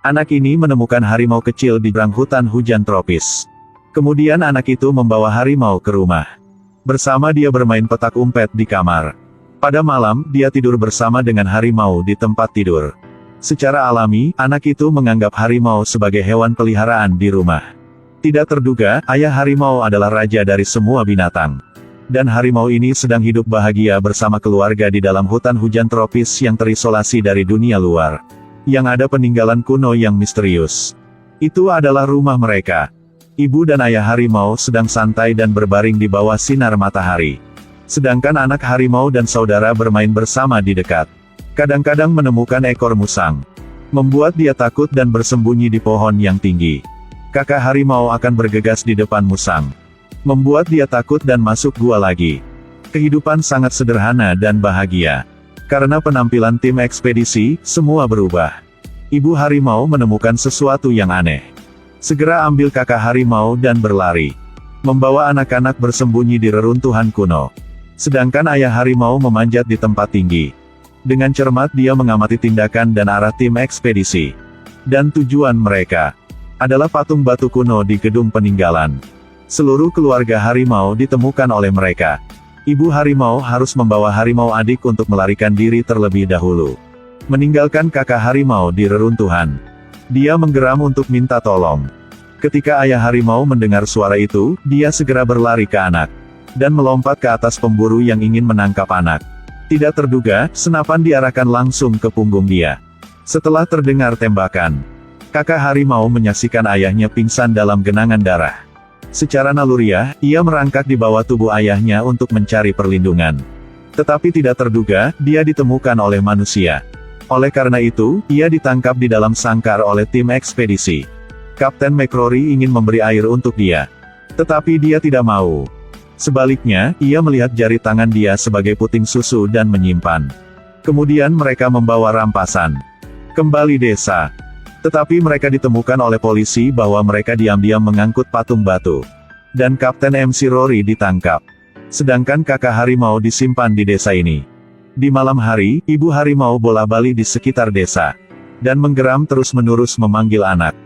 Anak ini menemukan harimau kecil di jurang hutan hujan tropis. Kemudian anak itu membawa harimau ke rumah. Bersama dia bermain petak umpet di kamar. Pada malam, dia tidur bersama dengan harimau di tempat tidur. Secara alami, anak itu menganggap harimau sebagai hewan peliharaan di rumah. Tidak terduga, ayah harimau adalah raja dari semua binatang. Dan harimau ini sedang hidup bahagia bersama keluarga di dalam hutan hujan tropis yang terisolasi dari dunia luar. Yang ada peninggalan kuno yang misterius. Itu adalah rumah mereka. Ibu dan ayah harimau sedang santai dan berbaring di bawah sinar matahari. Sedangkan anak harimau dan saudara bermain bersama di dekat. Kadang-kadang menemukan ekor musang. Membuat dia takut dan bersembunyi di pohon yang tinggi. Kakak harimau akan bergegas di depan musang. Membuat dia takut dan masuk gua lagi. Kehidupan sangat sederhana dan bahagia. Karena penampilan tim ekspedisi, semua berubah. Ibu harimau menemukan sesuatu yang aneh. Segera ambil kakak harimau dan berlari. Membawa anak-anak bersembunyi di reruntuhan kuno. Sedangkan ayah harimau memanjat di tempat tinggi. Dengan cermat dia mengamati tindakan dan arah tim ekspedisi. Dan tujuan mereka adalah patung batu kuno di gedung peninggalan. Seluruh keluarga harimau ditemukan oleh mereka. Ibu harimau harus membawa harimau adik untuk melarikan diri terlebih dahulu. Meninggalkan kakak harimau di reruntuhan. Dia menggeram untuk minta tolong. Ketika ayah harimau mendengar suara itu, dia segera berlari ke anak. Dan melompat ke atas pemburu yang ingin menangkap anak. Tidak terduga, senapan diarahkan langsung ke punggung dia. Setelah terdengar tembakan, kakak harimau menyaksikan ayahnya pingsan dalam genangan darah. Secara naluriah, ia merangkak di bawah tubuh ayahnya untuk mencari perlindungan. Tetapi tidak terduga, dia ditemukan oleh manusia. Oleh karena itu, ia ditangkap di dalam sangkar oleh tim ekspedisi. Kapten McCrory ingin memberi air untuk dia. Tetapi dia tidak mau. Sebaliknya, ia melihat jari tangan dia sebagai puting susu dan menyimpan. Kemudian mereka membawa rampasan. Kembali desa. Tetapi mereka ditemukan oleh polisi bahwa mereka diam-diam mengangkut patung batu. Dan Kapten MC Rory ditangkap. Sedangkan kakak harimau disimpan di desa ini. Di malam hari, ibu harimau bola-bali di sekitar desa. Dan menggeram terus-menerus memanggil anak.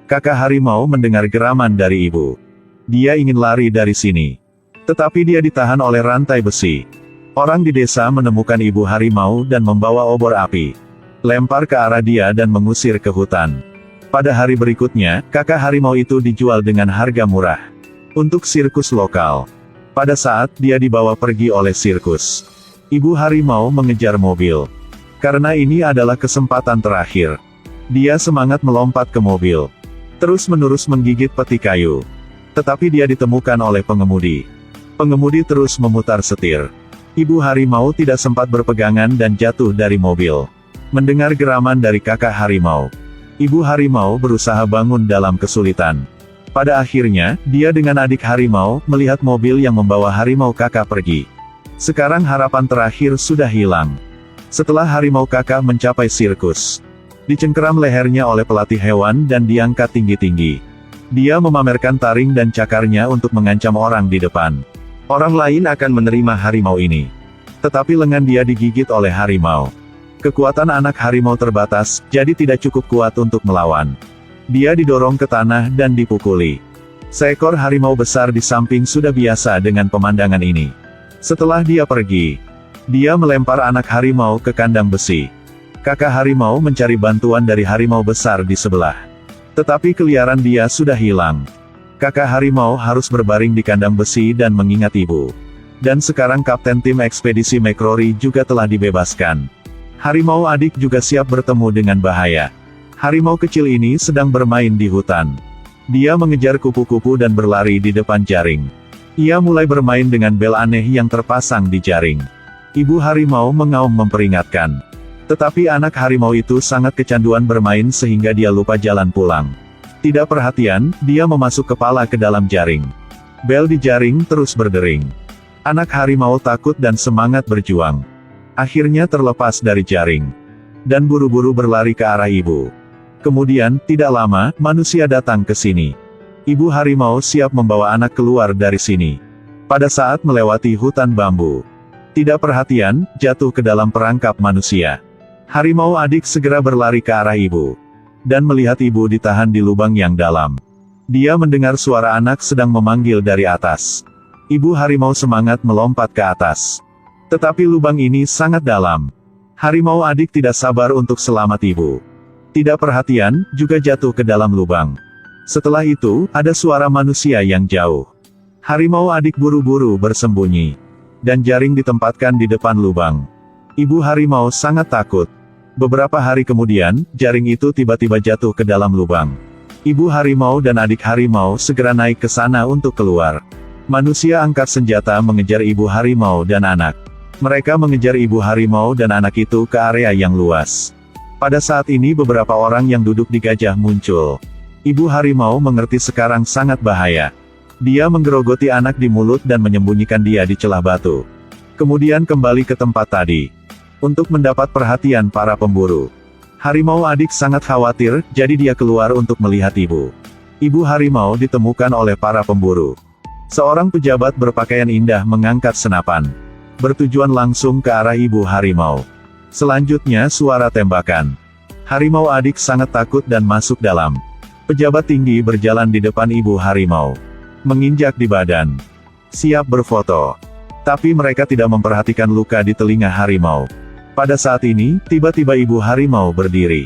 Kakak harimau mendengar geraman dari ibu. Dia ingin lari dari sini. Tetapi dia ditahan oleh rantai besi. Orang di desa menemukan ibu harimau dan membawa obor api. Lempar ke arah dia dan mengusir ke hutan. Pada hari berikutnya, kakak harimau itu dijual dengan harga murah. Untuk sirkus lokal. Pada saat dia dibawa pergi oleh sirkus. Ibu harimau mengejar mobil. Karena ini adalah kesempatan terakhir. Dia semangat melompat ke mobil. Terus-menerus menggigit peti kayu. Tetapi dia ditemukan oleh pengemudi. Pengemudi terus memutar setir. Ibu harimau tidak sempat berpegangan dan jatuh dari mobil. Mendengar geraman dari kakak harimau. Ibu harimau berusaha bangun dalam kesulitan. Pada akhirnya, dia dengan adik harimau, melihat mobil yang membawa harimau kakak pergi. Sekarang harapan terakhir sudah hilang. Setelah harimau kakak mencapai sirkus. Dicengkeram lehernya oleh pelatih hewan dan diangkat tinggi-tinggi. Dia memamerkan taring dan cakarnya untuk mengancam orang di depan. Orang lain akan menerima harimau ini. Tetapi lengan dia digigit oleh harimau. Kekuatan anak harimau terbatas, jadi tidak cukup kuat untuk melawan. Dia didorong ke tanah dan dipukuli. Seekor harimau besar di samping sudah biasa dengan pemandangan ini. Setelah dia pergi, dia melempar anak harimau ke kandang besi. Kakak harimau mencari bantuan dari harimau besar di sebelah. Tetapi keliaran dia sudah hilang. Kakak harimau harus berbaring di kandang besi dan mengingat ibu. Dan sekarang kapten tim ekspedisi McCrory juga telah dibebaskan. Harimau adik juga siap bertemu dengan bahaya. Harimau kecil ini sedang bermain di hutan. Dia mengejar kupu-kupu dan berlari di depan jaring. Ia mulai bermain dengan bel aneh yang terpasang di jaring. Ibu harimau mengaum memperingatkan. Tetapi anak harimau itu sangat kecanduan bermain sehingga dia lupa jalan pulang. Tidak perhatian, dia memasuk kepala ke dalam jaring. Bel di jaring terus berdering. Anak harimau takut dan semangat berjuang. Akhirnya terlepas dari jaring. Dan buru-buru berlari ke arah ibu. Kemudian, tidak lama, manusia datang ke sini. Ibu harimau siap membawa anak keluar dari sini. Pada saat melewati hutan bambu. Tidak perhatian, jatuh ke dalam perangkap manusia. Harimau adik segera berlari ke arah ibu. dan melihat ibu ditahan di lubang yang dalam. Dia mendengar suara anak sedang memanggil dari atas. Ibu harimau semangat melompat ke atas. Tetapi lubang ini sangat dalam. Harimau adik tidak sabar untuk selamat ibu. Tidak perhatian, juga jatuh ke dalam lubang. Setelah itu, ada suara manusia yang jauh. Harimau adik buru-buru bersembunyi. Dan jaring ditempatkan di depan lubang. Ibu harimau sangat takut. Beberapa hari kemudian, jaring itu tiba-tiba jatuh ke dalam lubang. Ibu harimau dan adik harimau segera naik ke sana untuk keluar. Manusia angkat senjata mengejar ibu harimau dan anak. Mereka mengejar ibu harimau dan anak itu ke area yang luas. Pada saat ini beberapa orang yang duduk di gajah muncul. Ibu harimau mengerti sekarang sangat bahaya. Dia menggerogoti anak di mulut dan menyembunyikan dia di celah batu. Kemudian kembali ke tempat tadi. Untuk mendapat perhatian para pemburu. Harimau adik sangat khawatir, jadi dia keluar untuk melihat ibu. Ibu harimau ditemukan oleh para pemburu. Seorang pejabat berpakaian indah mengangkat senapan. Bertujuan langsung ke arah ibu harimau. Selanjutnya suara tembakan. Harimau adik sangat takut dan masuk dalam. Pejabat tinggi berjalan di depan ibu harimau. Menginjak di badan. Siap berfoto. Tapi mereka tidak memperhatikan luka di telinga harimau. Pada saat ini, tiba-tiba ibu harimau berdiri.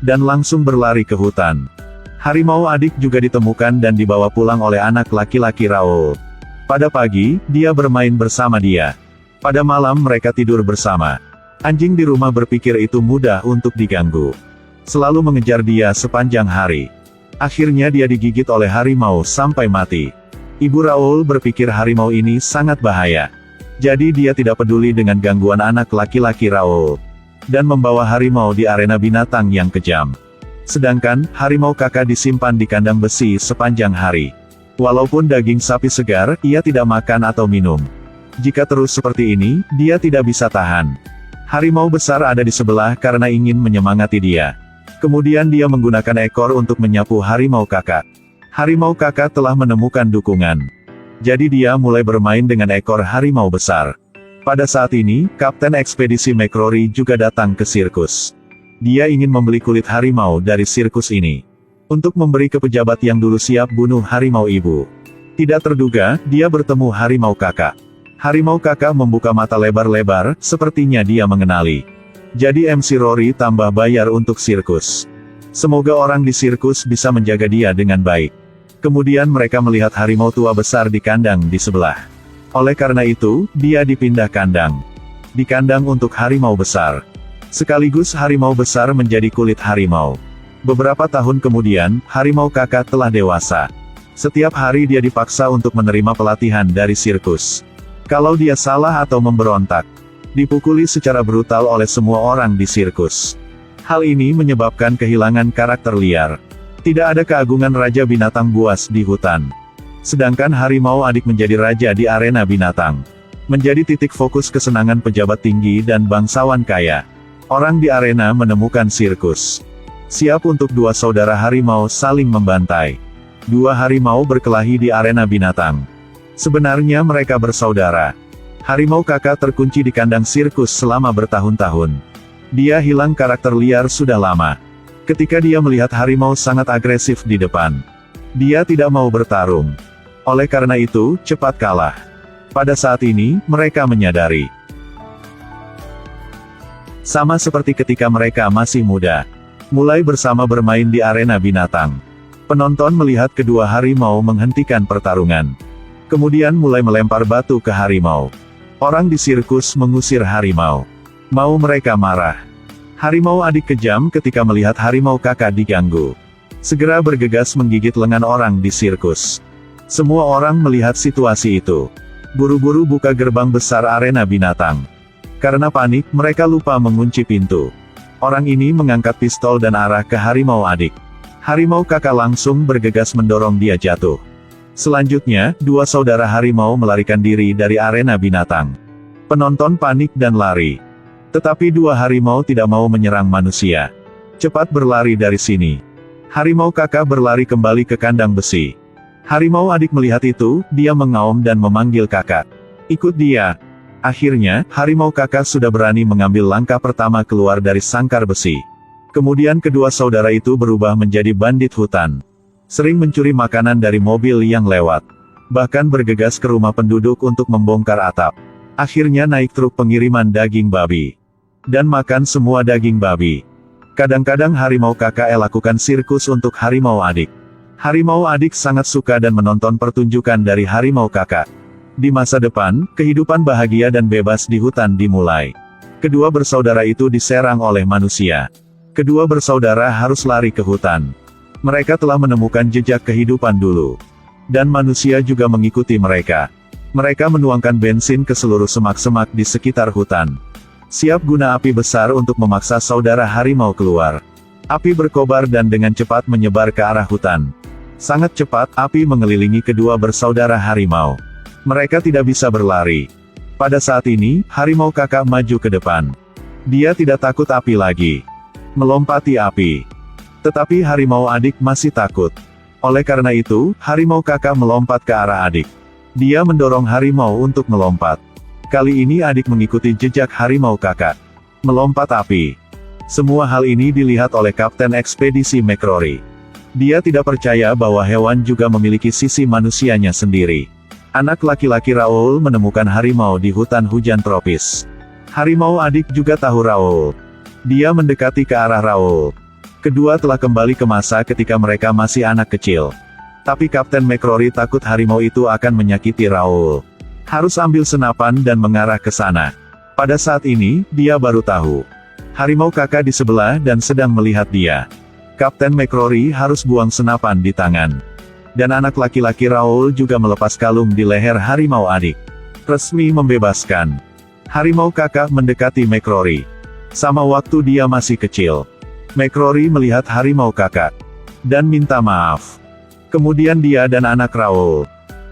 Dan langsung berlari ke hutan. Harimau adik juga ditemukan dan dibawa pulang oleh anak laki-laki Raoul. Pada pagi, dia bermain bersama dia. Pada malam mereka tidur bersama. Anjing di rumah berpikir itu mudah untuk diganggu. Selalu mengejar dia sepanjang hari. Akhirnya dia digigit oleh harimau sampai mati. Ibu Raoul berpikir harimau ini sangat bahaya. Jadi dia tidak peduli dengan gangguan anak laki-laki Raoul. Dan membawa harimau di arena binatang yang kejam. Sedangkan, harimau kakak disimpan di kandang besi sepanjang hari. Walaupun daging sapi segar, ia tidak makan atau minum. Jika terus seperti ini, dia tidak bisa tahan. Harimau besar ada di sebelah karena ingin menyemangati dia. Kemudian dia menggunakan ekor untuk menyapu harimau kakak. Harimau kakak telah menemukan dukungan. Jadi dia mulai bermain dengan ekor harimau besar. Pada saat ini, Kapten Ekspedisi McCrory juga datang ke sirkus. Dia ingin membeli kulit harimau dari sirkus ini. Untuk memberi ke pejabat yang dulu siap bunuh harimau ibu. Tidak terduga, dia bertemu harimau kakak. Harimau kakak membuka mata lebar-lebar, sepertinya dia mengenali. Jadi MC Rory tambah bayar untuk sirkus. Semoga orang di sirkus bisa menjaga dia dengan baik. Kemudian mereka melihat harimau tua besar di kandang di sebelah. Oleh karena itu, dia dipindah kandang. Di kandang untuk harimau besar. Sekaligus harimau besar menjadi kulit harimau. Beberapa tahun kemudian, harimau kakak telah dewasa. Setiap hari dia dipaksa untuk menerima pelatihan dari sirkus. Kalau dia salah atau memberontak, dipukuli secara brutal oleh semua orang di sirkus. Hal ini menyebabkan kehilangan karakter liar. Tidak ada keagungan raja binatang buas di hutan. Sedangkan harimau adik menjadi raja di arena binatang. Menjadi titik fokus kesenangan pejabat tinggi dan bangsawan kaya. Orang di arena menemukan sirkus. Siap untuk dua saudara harimau saling membantai. Dua harimau berkelahi di arena binatang. Sebenarnya mereka bersaudara. Harimau kakak terkunci di kandang sirkus selama bertahun-tahun. Dia hilang karakter liar sudah lama. Ketika dia melihat harimau sangat agresif di depan. Dia tidak mau bertarung. Oleh karena itu, cepat kalah. Pada saat ini, mereka menyadari. Sama seperti ketika mereka masih muda. Mulai bersama bermain di arena binatang. Penonton melihat kedua harimau menghentikan pertarungan. Kemudian mulai melempar batu ke harimau. Orang di sirkus mengusir harimau. Mau mereka marah. Harimau adik kejam ketika melihat harimau kakak diganggu. Segera bergegas menggigit lengan orang di sirkus. Semua orang melihat situasi itu. Buru-buru buka gerbang besar arena binatang. Karena panik, mereka lupa mengunci pintu. Orang ini mengangkat pistol dan arah ke harimau adik. Harimau kakak langsung bergegas mendorong dia jatuh. Selanjutnya, dua saudara harimau melarikan diri dari arena binatang. Penonton panik dan lari. Tetapi dua harimau tidak mau menyerang manusia. Cepat berlari dari sini. Harimau kakak berlari kembali ke kandang besi. Harimau adik melihat itu, dia mengaum dan memanggil kakak. Ikut dia. Akhirnya, harimau kakak sudah berani mengambil langkah pertama keluar dari sangkar besi. Kemudian kedua saudara itu berubah menjadi bandit hutan. Sering mencuri makanan dari mobil yang lewat. Bahkan bergegas ke rumah penduduk untuk membongkar atap. Akhirnya naik truk pengiriman daging babi. Dan makan semua daging babi. Kadang-kadang harimau kakak lakukan sirkus untuk harimau adik. Harimau adik sangat suka dan menonton pertunjukan dari harimau kakak. Di masa depan, kehidupan bahagia dan bebas di hutan dimulai. Kedua bersaudara itu diserang oleh manusia. Kedua bersaudara harus lari ke hutan. Mereka telah menemukan jejak kehidupan dulu. Dan manusia juga mengikuti mereka. Mereka menuangkan bensin ke seluruh semak-semak di sekitar hutan. Siap guna api besar untuk memaksa saudara harimau keluar. Api berkobar dan dengan cepat menyebar ke arah hutan. Sangat cepat, api mengelilingi kedua bersaudara harimau. Mereka tidak bisa berlari. Pada saat ini, harimau kakak maju ke depan. Dia tidak takut api lagi. Melompati api. Tetapi harimau adik masih takut. Oleh karena itu, harimau kakak melompat ke arah adik. Dia mendorong harimau untuk melompat. Kali ini adik mengikuti jejak harimau kakak. Melompat api. Semua hal ini dilihat oleh Kapten Ekspedisi McCrory. Dia tidak percaya bahwa hewan juga memiliki sisi manusianya sendiri. Anak laki-laki Raoul menemukan harimau di hutan hujan tropis. Harimau adik juga tahu Raoul. Dia mendekati ke arah Raoul. Kedua telah kembali ke masa ketika mereka masih anak kecil. Tapi Kapten McCrory takut harimau itu akan menyakiti Raoul. Harus ambil senapan dan mengarah ke sana. Pada saat ini, dia baru tahu. Harimau kakak di sebelah dan sedang melihat dia. Kapten McCrory harus buang senapan di tangan. Dan anak laki-laki Raoul juga melepas kalung di leher harimau adik. Resmi membebaskan. Harimau kakak mendekati McCrory. Sama waktu dia masih kecil. McCrory melihat harimau kakak. Dan minta maaf. Kemudian dia dan anak Raoul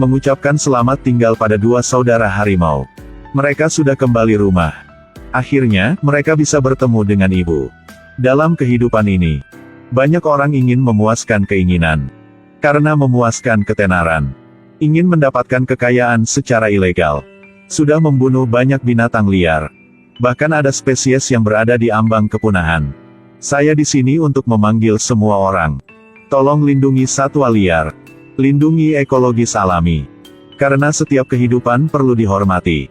mengucapkan selamat tinggal pada dua saudara harimau. Mereka sudah kembali rumah. Akhirnya, mereka bisa bertemu dengan ibu. Dalam kehidupan ini, banyak orang ingin memuaskan keinginan. Karena memuaskan ketenaran. Ingin mendapatkan kekayaan secara ilegal. Sudah membunuh banyak binatang liar. Bahkan ada spesies yang berada di ambang kepunahan. Saya di sini untuk memanggil semua orang. Tolong lindungi satwa liar. Lindungi ekologis alami. Karena setiap kehidupan perlu dihormati.